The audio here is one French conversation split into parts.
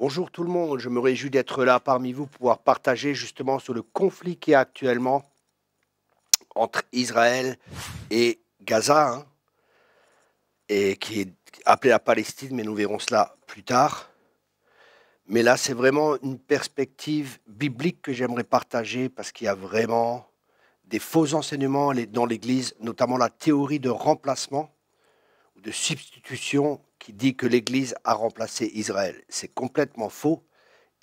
Bonjour tout le monde, je me réjouis d'être là parmi vous pour pouvoir partager justement sur le conflit qui est actuellement entre Israël et Gaza, et qui est appelé la Palestine, mais nous verrons cela plus tard. Mais là, c'est vraiment une perspective biblique que j'aimerais partager parce qu'il y a vraiment des faux enseignements dans l'Église, notamment la théorie de remplacement ou de substitution qui dit que l'Église a remplacé Israël. C'est complètement faux.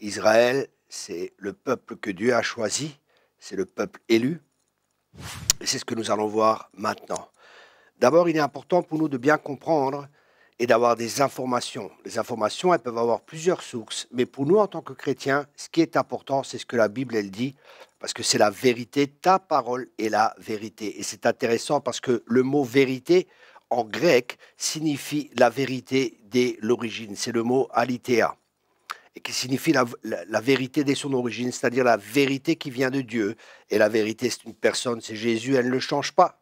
Israël, c'est le peuple que Dieu a choisi, c'est le peuple élu, et c'est ce que nous allons voir maintenant. D'abord, il est important pour nous de bien comprendre et d'avoir des informations. Les informations, elles peuvent avoir plusieurs sources, mais pour nous, en tant que chrétiens, ce qui est important, c'est ce que la Bible, elle dit, parce que c'est la vérité, ta parole est la vérité. Et c'est intéressant parce que le mot vérité, en grec, signifie la vérité dès l'origine. C'est le mot aletheia, et qui signifie la vérité dès son origine, c'est-à-dire la vérité qui vient de Dieu. Et la vérité, c'est une personne, c'est Jésus, elle ne change pas,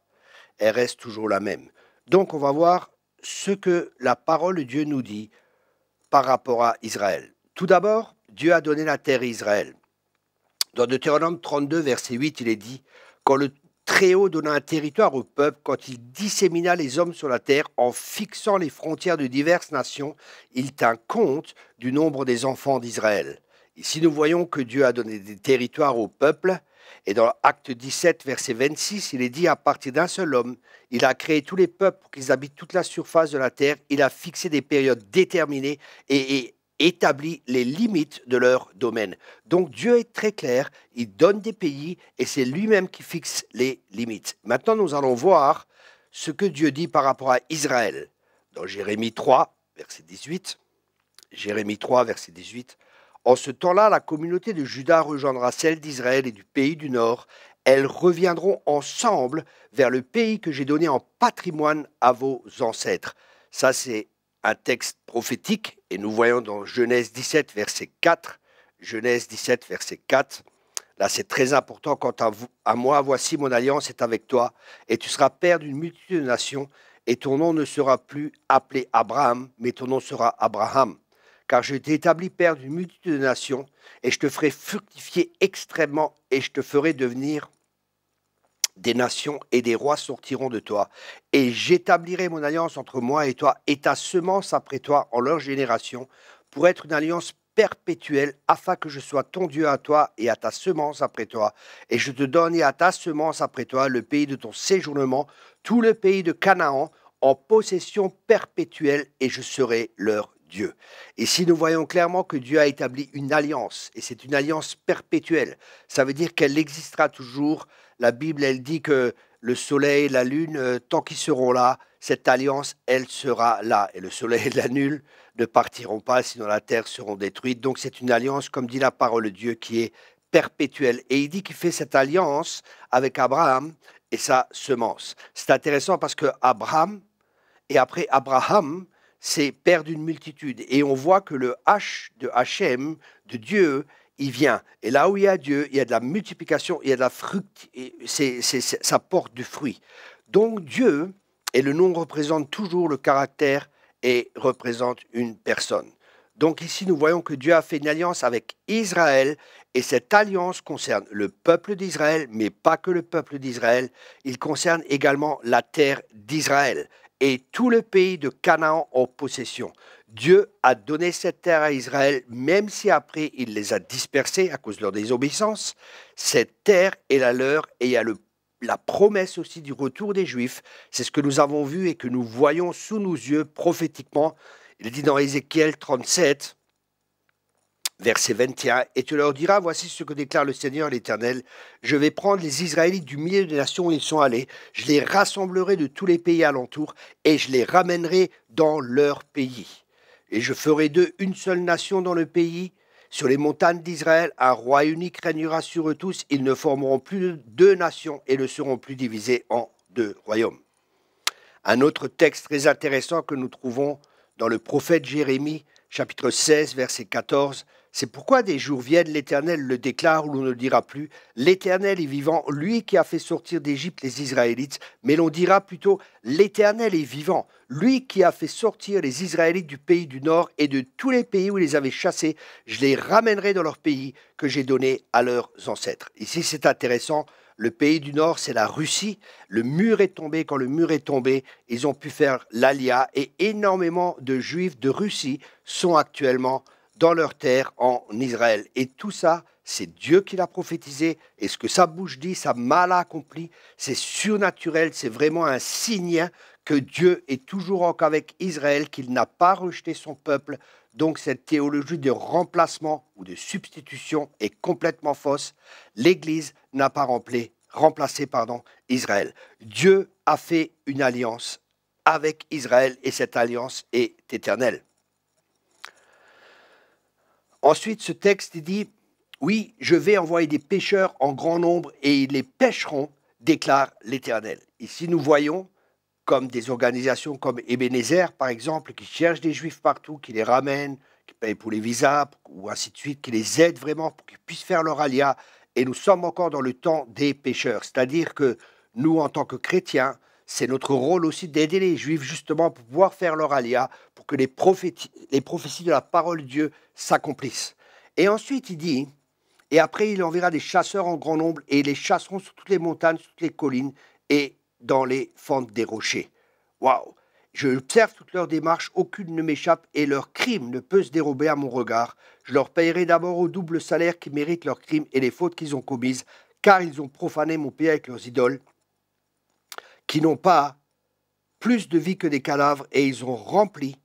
elle reste toujours la même. Donc on va voir ce que la parole de Dieu nous dit par rapport à Israël. Tout d'abord, Dieu a donné la terre à Israël. Dans Deutéronome 32, verset 8, il est dit « Quand le Très-Haut donna un territoire au peuple, quand il dissémina les hommes sur la terre, en fixant les frontières de diverses nations, il tint compte du nombre des enfants d'Israël. » Ici, nous voyons que Dieu a donné des territoires au peuple, et dans Acte 17, verset 26, il est dit « À partir d'un seul homme, il a créé tous les peuples pour qu'ils habitent toute la surface de la terre, il a fixé des périodes déterminées et établit les limites de leur domaine. » Donc Dieu est très clair, il donne des pays et c'est lui-même qui fixe les limites. Maintenant, nous allons voir ce que Dieu dit par rapport à Israël. Dans Jérémie 3, verset 18, Jérémie 3, verset 18, « En ce temps-là, la communauté de Juda rejoindra celle d'Israël et du pays du Nord. Elles reviendront ensemble vers le pays que j'ai donné en patrimoine à vos ancêtres. » Ça, c'est un texte prophétique, et nous voyons dans Genèse 17, verset 4, Genèse 17, verset 4, là c'est très important, quant à moi, voici mon alliance est avec toi, et tu seras père d'une multitude de nations, et ton nom ne sera plus appelé Abraham, mais ton nom sera Abraham, car je t'ai établi père d'une multitude de nations, et je te ferai fructifier extrêmement, et je te ferai devenir des nations et des rois sortiront de toi. Et j'établirai mon alliance entre moi et toi et ta semence après toi en leur génération pour être une alliance perpétuelle afin que je sois ton Dieu à toi et à ta semence après toi. Et je te donne à ta semence après toi le pays de ton séjournement, tout le pays de Canaan en possession perpétuelle et je serai leur Dieu. Ici, nous voyons clairement que Dieu a établi une alliance et c'est une alliance perpétuelle. Ça veut dire qu'elle existera toujours. La Bible, elle dit que le soleil et la lune, tant qu'ils seront là, cette alliance, elle sera là. Et le soleil et la lune ne partiront pas, sinon la terre sera détruite. Donc c'est une alliance, comme dit la parole de Dieu, qui est perpétuelle. Et il dit qu'il fait cette alliance avec Abraham et sa semence. C'est intéressant parce que Abraham, et après Abraham, c'est père d'une multitude. Et on voit que le H de Hachem, de Dieu, il vient. Et là où il y a Dieu, il y a de la multiplication, il y a de la fruit, ça porte du fruit. Donc Dieu, et le nom représente toujours le caractère et représente une personne. Donc ici, nous voyons que Dieu a fait une alliance avec Israël, et cette alliance concerne le peuple d'Israël, mais pas que le peuple d'Israël, il concerne également la terre d'Israël et tout le pays de Canaan en possession. Dieu a donné cette terre à Israël, même si après il les a dispersés à cause de leur désobéissance. Cette terre est la leur et il y a la promesse aussi du retour des Juifs. C'est ce que nous avons vu et que nous voyons sous nos yeux prophétiquement. Il est dit dans Ézéchiel 37, verset 21, « Et tu leur diras, voici ce que déclare le Seigneur l'Éternel, je vais prendre les Israélites du milieu des nations où ils sont allés, je les rassemblerai de tous les pays alentours, et je les ramènerai dans leur pays. Et je ferai d'eux une seule nation dans le pays, sur les montagnes d'Israël, un roi unique régnera sur eux tous, ils ne formeront plus deux nations et ne seront plus divisés en deux royaumes. » Un autre texte très intéressant que nous trouvons dans le prophète Jérémie, chapitre 16, verset 14, C'est pourquoi des jours viennent, l'Éternel le déclare, où l'on ne dira plus, l'Éternel est vivant, lui qui a fait sortir d'Égypte les Israélites, mais l'on dira plutôt, l'Éternel est vivant, lui qui a fait sortir les Israélites du pays du Nord et de tous les pays où il les avait chassés, je les ramènerai dans leur pays que j'ai donné à leurs ancêtres. Ici, c'est intéressant. Le pays du Nord, c'est la Russie. Le mur est tombé. Quand le mur est tombé, ils ont pu faire l'Alia et énormément de Juifs de Russie sont actuellement dans leur terre en Israël. Et tout ça, c'est Dieu qui l'a prophétisé. Et ce que sa bouche dit, sa main l'a accompli. C'est surnaturel. C'est vraiment un signe que Dieu est toujours encore avec Israël, qu'il n'a pas rejeté son peuple. Donc cette théologie de remplacement ou de substitution est complètement fausse. L'Église n'a pas remplacé Israël. Dieu a fait une alliance avec Israël et cette alliance est éternelle. Ensuite, ce texte dit, oui, je vais envoyer des pêcheurs en grand nombre et ils les pêcheront, déclare l'Éternel. Ici, nous voyons comme des organisations comme Ebenezer, par exemple, qui cherchent des Juifs partout, qui les ramènent, qui payent pour les visas, ou ainsi de suite, qui les aident vraiment pour qu'ils puissent faire leur alia. Et nous sommes encore dans le temps des pécheurs. C'est-à-dire que nous, en tant que chrétiens, c'est notre rôle aussi d'aider les Juifs justement pour pouvoir faire leur alia, pour que les prophéties de la parole de Dieu s'accomplissent. Et ensuite, il dit, et après, il enverra des chasseurs en grand nombre, et ils les chasseront sur toutes les montagnes, sur toutes les collines, et dans les fentes des rochers. Waouh! Je observe toute leur démarche, aucune ne m'échappe, et leur crime ne peut se dérober à mon regard. Je leur payerai d'abord au double salaire qui méritent leurs crimes et les fautes qu'ils ont commises, car ils ont profané mon pays avec leurs idoles, qui n'ont pas plus de vie que des cadavres, et ils ont rempli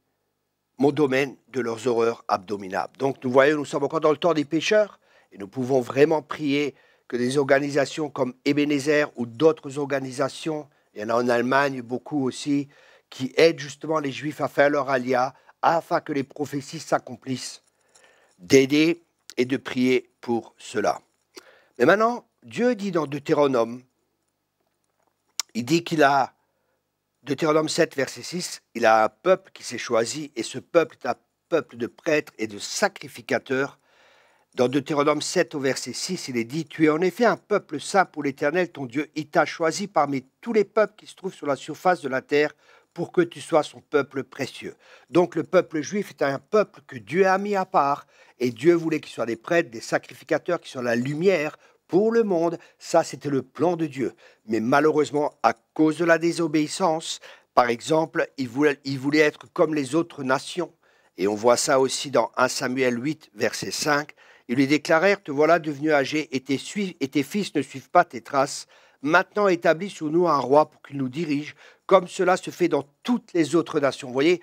mon domaine de leurs horreurs abominables. Donc nous voyons, nous sommes encore dans le temps des pécheurs, et nous pouvons vraiment prier que des organisations comme Ebenezer ou d'autres organisations, il y en a en Allemagne beaucoup aussi, qui aident justement les Juifs à faire leur alia, afin que les prophéties s'accomplissent, d'aider et de prier pour cela. Mais maintenant, Dieu dit dans Deutéronome, il dit qu'il a, Deutéronome 7, verset 6, il a un peuple qui s'est choisi, et ce peuple est un peuple de prêtres et de sacrificateurs. Dans Deutéronome 7 au verset 6, il est dit « Tu es en effet un peuple saint pour l'Éternel, ton Dieu. Il t'a choisi parmi tous les peuples qui se trouvent sur la surface de la terre pour que tu sois son peuple précieux. » Donc le peuple juif est un peuple que Dieu a mis à part et Dieu voulait qu'ils soient des prêtres, des sacrificateurs, qui soient la lumière pour le monde. Ça, c'était le plan de Dieu. Mais malheureusement, à cause de la désobéissance, par exemple, ils voulaient être comme les autres nations. Et on voit ça aussi dans 1 Samuel 8, verset 5. Ils lui déclarèrent, te voilà devenu âgé, et tes fils ne suivent pas tes traces. Maintenant établis sur nous un roi pour qu'il nous dirige, comme cela se fait dans toutes les autres nations. Vous voyez,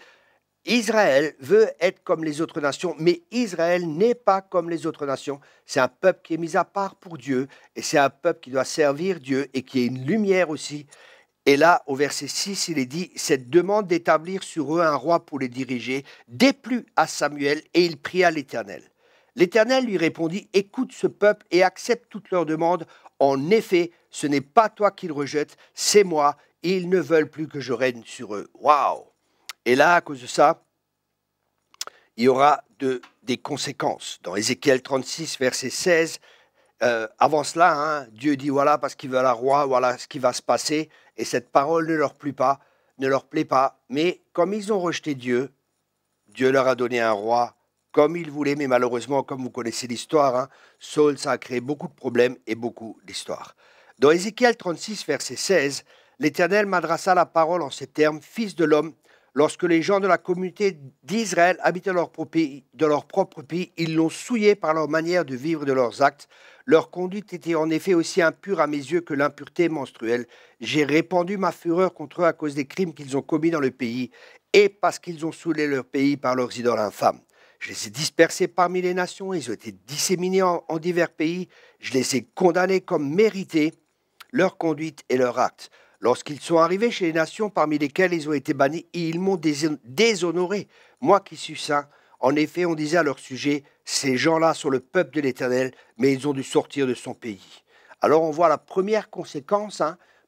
Israël veut être comme les autres nations, mais Israël n'est pas comme les autres nations. C'est un peuple qui est mis à part pour Dieu, et c'est un peuple qui doit servir Dieu, et qui est une lumière aussi. Et là, au verset 6, il est dit, cette demande d'établir sur eux un roi pour les diriger déplut à Samuel, et il pria l'Éternel. L'Éternel lui répondit, écoute ce peuple et accepte toutes leurs demandes. En effet, ce n'est pas toi qu'ils rejettent, c'est moi. Ils ne veulent plus que je règne sur eux. Waouh! Et là, à cause de ça, il y aura des conséquences. Dans Ézéchiel 36, verset 16, avant cela, Dieu dit, voilà, parce qu'ils veulent un roi, voilà ce qui va se passer. Et cette parole ne leur plaît pas. Mais comme ils ont rejeté Dieu, Dieu leur a donné un roi comme il voulait, mais malheureusement, comme vous connaissez l'histoire, Saul, ça a créé beaucoup de problèmes et beaucoup d'histoires. Dans Ézéchiel 36, verset 16, l'Éternel m'adressa la parole en ces termes, « Fils de l'homme, lorsque les gens de la communauté d'Israël habitaient dans leur propre pays, ils l'ont souillé par leur manière de vivre et de leurs actes. Leur conduite était en effet aussi impure à mes yeux que l'impureté menstruelle. J'ai répandu ma fureur contre eux à cause des crimes qu'ils ont commis dans le pays et parce qu'ils ont saoulé leur pays par leurs idoles infâmes. Je les ai dispersés parmi les nations, ils ont été disséminés en divers pays. Je les ai condamnés comme mérités, leur conduite et leurs actes. Lorsqu'ils sont arrivés chez les nations parmi lesquelles ils ont été bannis, ils m'ont déshonoré, moi qui suis saint. En effet, on disait à leur sujet, ces gens-là sont le peuple de l'Éternel, mais ils ont dû sortir de son pays. Alors on voit la première conséquence,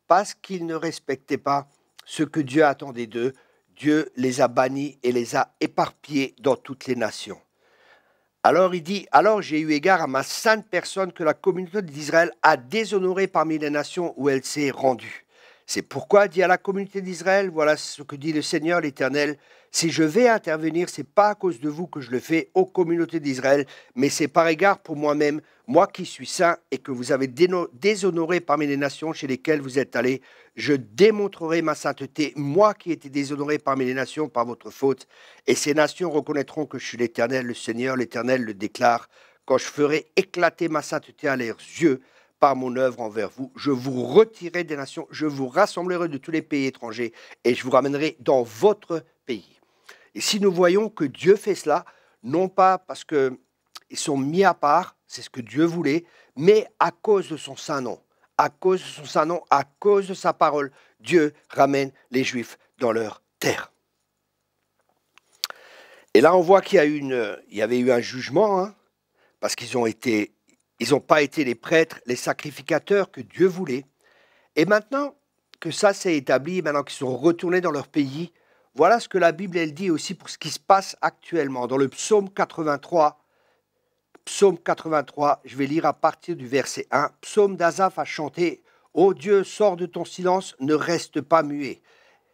parce qu'ils ne respectaient pas ce que Dieu attendait d'eux. Dieu les a bannis et les a éparpillés dans toutes les nations. Alors il dit, alors j'ai eu égard à ma sainte personne que la communauté d'Israël a déshonorée parmi les nations où elle s'est rendue. C'est pourquoi dit à la communauté d'Israël, voilà ce que dit le Seigneur l'Éternel, si je vais intervenir, c'est pas à cause de vous que je le fais aux communautés d'Israël, mais c'est par égard pour moi-même, moi qui suis saint et que vous avez déshonoré parmi les nations chez lesquelles vous êtes allés. Je démontrerai ma sainteté, moi qui ai été déshonoré parmi les nations par votre faute. Et ces nations reconnaîtront que je suis l'Éternel, le Seigneur, l'Éternel le déclare. Quand je ferai éclater ma sainteté à leurs yeux par mon œuvre envers vous, je vous retirerai des nations, je vous rassemblerai de tous les pays étrangers et je vous ramènerai dans votre pays. Et si nous voyons que Dieu fait cela, non pas parce qu'ils sont mis à part, c'est ce que Dieu voulait, mais à cause de son saint nom. À cause de son saint nom, à cause de sa parole, Dieu ramène les Juifs dans leur terre. Et là, on voit qu'il y avait eu un jugement, hein, parce qu'ils n'ont pas été les prêtres, les sacrificateurs que Dieu voulait. Et maintenant que ça s'est établi, maintenant qu'ils sont retournés dans leur pays, voilà ce que la Bible, elle dit aussi pour ce qui se passe actuellement. Dans le psaume 83, je vais lire à partir du verset 1. Psaume d'Asaph a chanté « Ô Dieu, sors de ton silence, ne reste pas muet.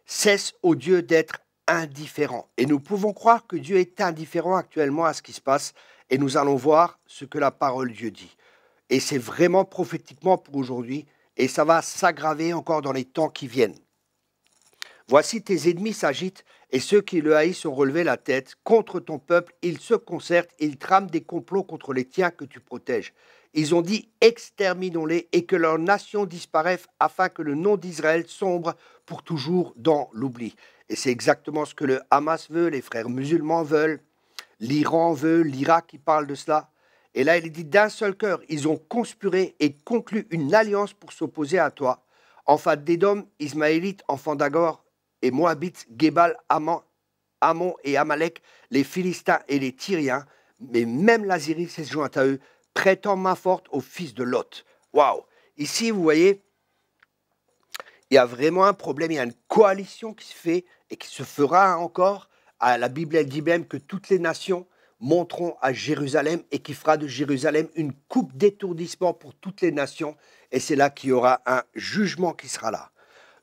Cesse, ô Dieu, d'être indifférent. » Et nous pouvons croire que Dieu est indifférent actuellement à ce qui se passe, et nous allons voir ce que la parole de Dieu dit. Et c'est vraiment prophétiquement pour aujourd'hui, et ça va s'aggraver encore dans les temps qui viennent. Voici tes ennemis s'agitent, et ceux qui le haïssent ont relevé la tête. Contre ton peuple, ils se concertent, ils trament des complots contre les tiens que tu protèges. Ils ont dit « exterminons-les » et que leur nation disparaisse afin que le nom d'Israël sombre pour toujours dans l'oubli. Et c'est exactement ce que le Hamas veut, les frères musulmans veulent, l'Iran veut, l'Irak qui parle de cela. Et là, il est dit d'un seul cœur, ils ont conspiré et conclu une alliance pour s'opposer à toi. Enfin d'Édom, Ismaélites, enfants d'Agor, et Moabites, Gébal, Ammon et Amalek, les Philistins et les Tyriens, mais même l'Asyrie s'est jointe à eux, prêtant main forte aux fils de Lot. Waouh! Ici, vous voyez, il y a vraiment un problème, il y a une coalition qui se fait et qui se fera encore. La Bible elle dit même que toutes les nations monteront à Jérusalem et qui fera de Jérusalem une coupe d'étourdissement pour toutes les nations. Et c'est là qu'il y aura un jugement qui sera là.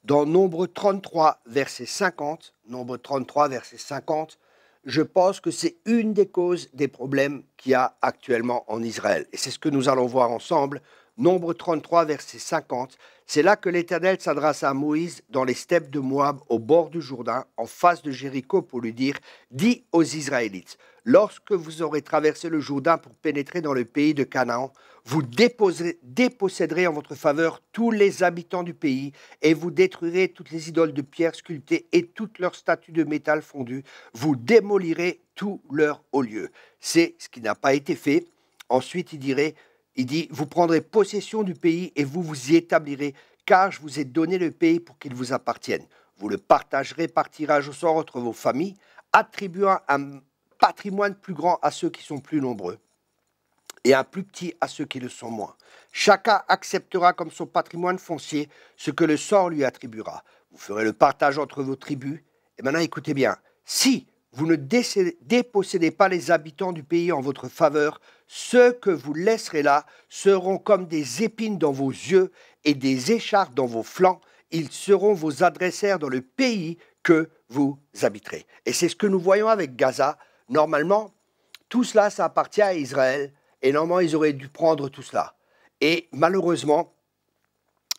Dans Nombre 33, verset 50, Nombre 33, verset 50, je pense que c'est une des causes des problèmes qu'il y a actuellement en Israël. Et c'est ce que nous allons voir ensemble. Nombre 33, verset 50, c'est là que l'Éternel s'adresse à Moïse dans les steppes de Moab, au bord du Jourdain, en face de Jéricho, pour lui dire « Dis aux Israélites, lorsque vous aurez traversé le Jourdain pour pénétrer dans le pays de Canaan, vous déposséderez en votre faveur tous les habitants du pays et vous détruirez toutes les idoles de pierre sculptées et toutes leurs statues de métal fondu. Vous démolirez tous leurs hauts lieux. » C'est ce qui n'a pas été fait. Ensuite, il dit, vous prendrez possession du pays et vous vous y établirez, car je vous ai donné le pays pour qu'il vous appartienne. Vous le partagerez par tirage au sort entre vos familles, attribuant un patrimoine plus grand à ceux qui sont plus nombreux et un plus petit à ceux qui le sont moins. Chacun acceptera comme son patrimoine foncier ce que le sort lui attribuera. Vous ferez le partage entre vos tribus. Et maintenant, écoutez bien. Si vous ne dépossédez pas les habitants du pays en votre faveur, ceux que vous laisserez là seront comme des épines dans vos yeux et des écharpes dans vos flancs. Ils seront vos adversaires dans le pays que vous habiterez. Et c'est ce que nous voyons avec Gaza. Normalement, tout cela, ça appartient à Israël. Et normalement, ils auraient dû prendre tout cela. Et malheureusement,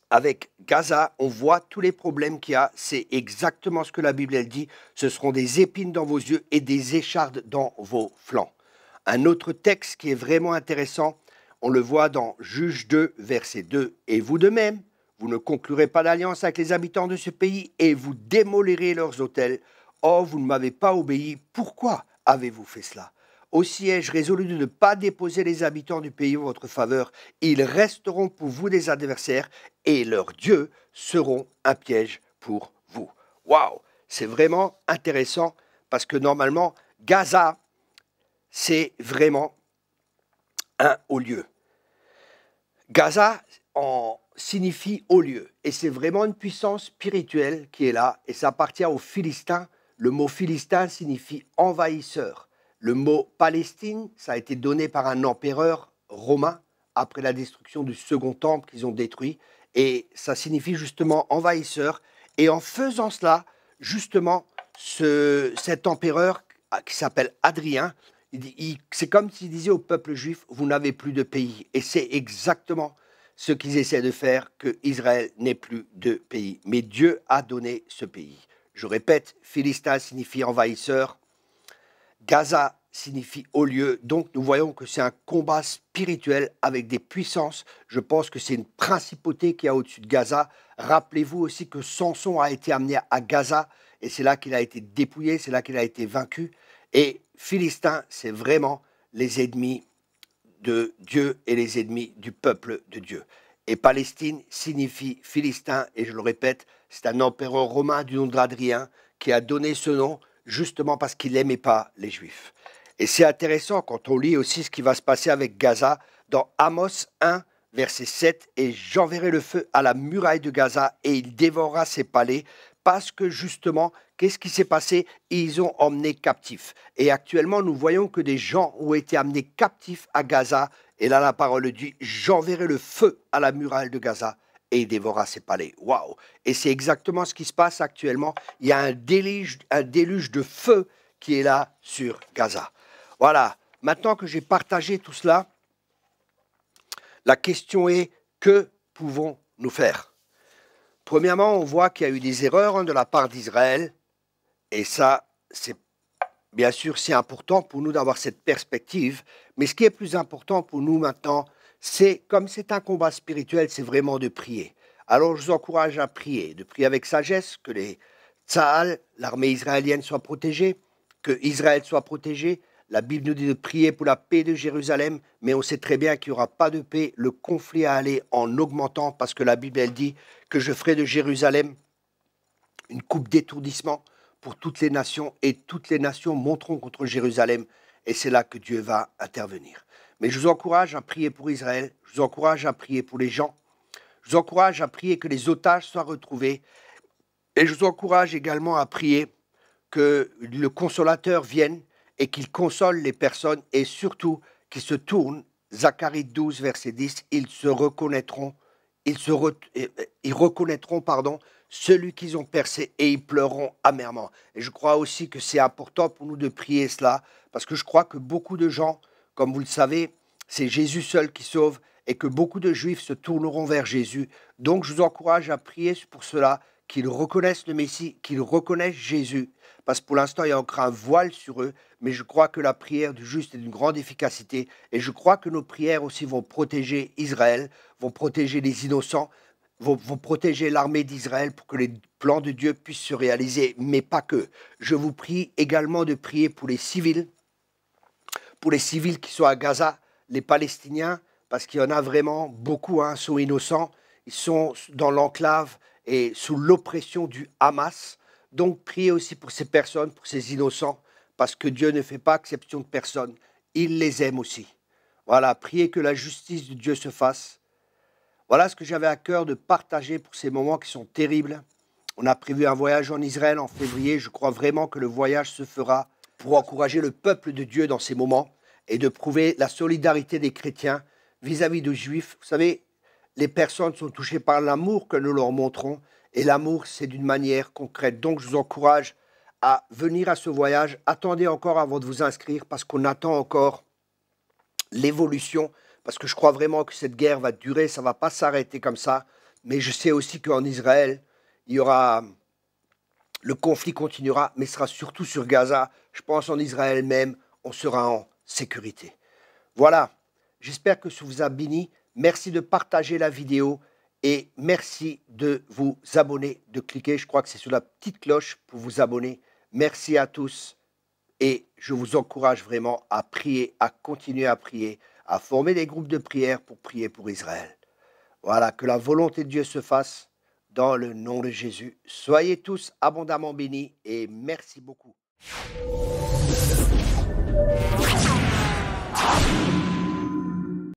avec Gaza, on voit tous les problèmes qu'il y a. C'est exactement ce que la Bible elle dit. Ce seront des épines dans vos yeux et des échardes dans vos flancs. Un autre texte qui est vraiment intéressant, on le voit dans Juge 2, verset 2. « Et vous de même, vous ne conclurez pas d'alliance avec les habitants de ce pays et vous démolirez leurs autels. Or, vous ne m'avez pas obéi. Pourquoi avez-vous fait cela ? Aussi ai-je résolu de ne pas déposer les habitants du pays en votre faveur. Ils resteront pour vous des adversaires et leurs dieux seront un piège pour vous. » Waouh, c'est vraiment intéressant parce que normalement, Gaza, c'est vraiment un haut lieu. Gaza signifie haut lieu et c'est vraiment une puissance spirituelle qui est là et ça appartient aux Philistins. Le mot Philistin signifie envahisseur. Le mot Palestine, ça a été donné par un empereur romain après la destruction du second temple qu'ils ont détruit. Et ça signifie justement envahisseur. Et en faisant cela, justement, cet empereur qui s'appelle Adrien, c'est comme s'il disait au peuple juif, vous n'avez plus de pays. Et c'est exactement ce qu'ils essaient de faire, que Israël n'ait plus de pays. Mais Dieu a donné ce pays. Je répète, Philistin signifie envahisseur, Gaza signifie haut lieu. Donc nous voyons que c'est un combat spirituel avec des puissances. Je pense que c'est une principauté qui est au-dessus de Gaza. Rappelez-vous aussi que Samson a été amené à Gaza et c'est là qu'il a été dépouillé, c'est là qu'il a été vaincu. Et Philistin, c'est vraiment les ennemis de Dieu et les ennemis du peuple de Dieu. Et Palestine signifie Philistin, et je le répète, c'est un empereur romain du nom d'Adrien qui a donné ce nom justement parce qu'il n'aimait pas les Juifs. Et c'est intéressant quand on lit aussi ce qui va se passer avec Gaza dans Amos 1, verset 7, « Et j'enverrai le feu à la muraille de Gaza et il dévorera ses palais. » Parce que justement, qu'est-ce qui s'est passé? Ils ont emmené captifs. Et actuellement, nous voyons que des gens ont été amenés captifs à Gaza. Et là, la parole dit, j'enverrai le feu à la muraille de Gaza et il dévorera ses palais. Waouh! Et c'est exactement ce qui se passe actuellement. Il y a un déluge de feu qui est là sur Gaza. Voilà. Maintenant que j'ai partagé tout cela, la question est, que pouvons-nous faire? Premièrement, on voit qu'il y a eu des erreurs de la part d'Israël. Et ça, c'est bien sûr, c'est important pour nous d'avoir cette perspective. Mais ce qui est plus important pour nous maintenant, c'est, comme c'est un combat spirituel, c'est vraiment de prier. Alors, je vous encourage à prier, de prier avec sagesse, que les Tsahal, l'armée israélienne, soit protégée, que Israël soit protégé. La Bible nous dit de prier pour la paix de Jérusalem, mais on sait très bien qu'il n'y aura pas de paix. Le conflit a allé en augmentant parce que la Bible, elle dit que je ferai de Jérusalem une coupe d'étourdissement pour toutes les nations et toutes les nations monteront contre Jérusalem et c'est là que Dieu va intervenir. Mais je vous encourage à prier pour Israël, je vous encourage à prier pour les gens, je vous encourage à prier que les otages soient retrouvés et je vous encourage également à prier que le consolateur vienne et qu'il console les personnes et surtout qu'ils se tournent. Zacharie 12, verset 10, ils reconnaîtront celui qu'ils ont percé et ils pleureront amèrement. Et je crois aussi que c'est important pour nous de prier cela, parce que je crois que beaucoup de gens, comme vous le savez, c'est Jésus seul qui sauve et que beaucoup de Juifs se tourneront vers Jésus. Donc je vous encourage à prier pour cela, qu'ils reconnaissent le Messie, qu'ils reconnaissent Jésus, parce que pour l'instant, il y a encore un voile sur eux, mais je crois que la prière du juste est d'une grande efficacité, et je crois que nos prières aussi vont protéger Israël, vont protéger les innocents, vont protéger l'armée d'Israël pour que les plans de Dieu puissent se réaliser, mais pas que. Je vous prie également de prier pour les civils qui sont à Gaza, les Palestiniens, parce qu'il y en a vraiment beaucoup, sont innocents, ils sont dans l'enclave et sous l'oppression du Hamas. Donc, priez aussi pour ces personnes, pour ces innocents, parce que Dieu ne fait pas exception de personne. Il les aime aussi. Voilà, priez que la justice de Dieu se fasse. Voilà ce que j'avais à cœur de partager pour ces moments qui sont terribles. On a prévu un voyage en Israël en février. Je crois vraiment que le voyage se fera pour encourager le peuple de Dieu dans ces moments et de prouver la solidarité des chrétiens vis-à-vis des Juifs. Vous savez, les personnes sont touchées par l'amour que nous leur montrons. Et l'amour, c'est d'une manière concrète. Donc, je vous encourage à venir à ce voyage. Attendez encore avant de vous inscrire parce qu'on attend encore l'évolution. Parce que je crois vraiment que cette guerre va durer, ça ne va pas s'arrêter comme ça. Mais je sais aussi qu'en Israël, le conflit continuera, mais ce sera surtout sur Gaza. Je pense en Israël même, on sera en sécurité. Voilà, j'espère que ça vous a béni. Merci de partager la vidéo et merci de vous abonner, de cliquer. Je crois que c'est sur la petite cloche pour vous abonner. Merci à tous et je vous encourage vraiment à prier, à continuer à prier, à former des groupes de prière pour prier pour Israël. Voilà, que la volonté de Dieu se fasse dans le nom de Jésus. Soyez tous abondamment bénis et merci beaucoup.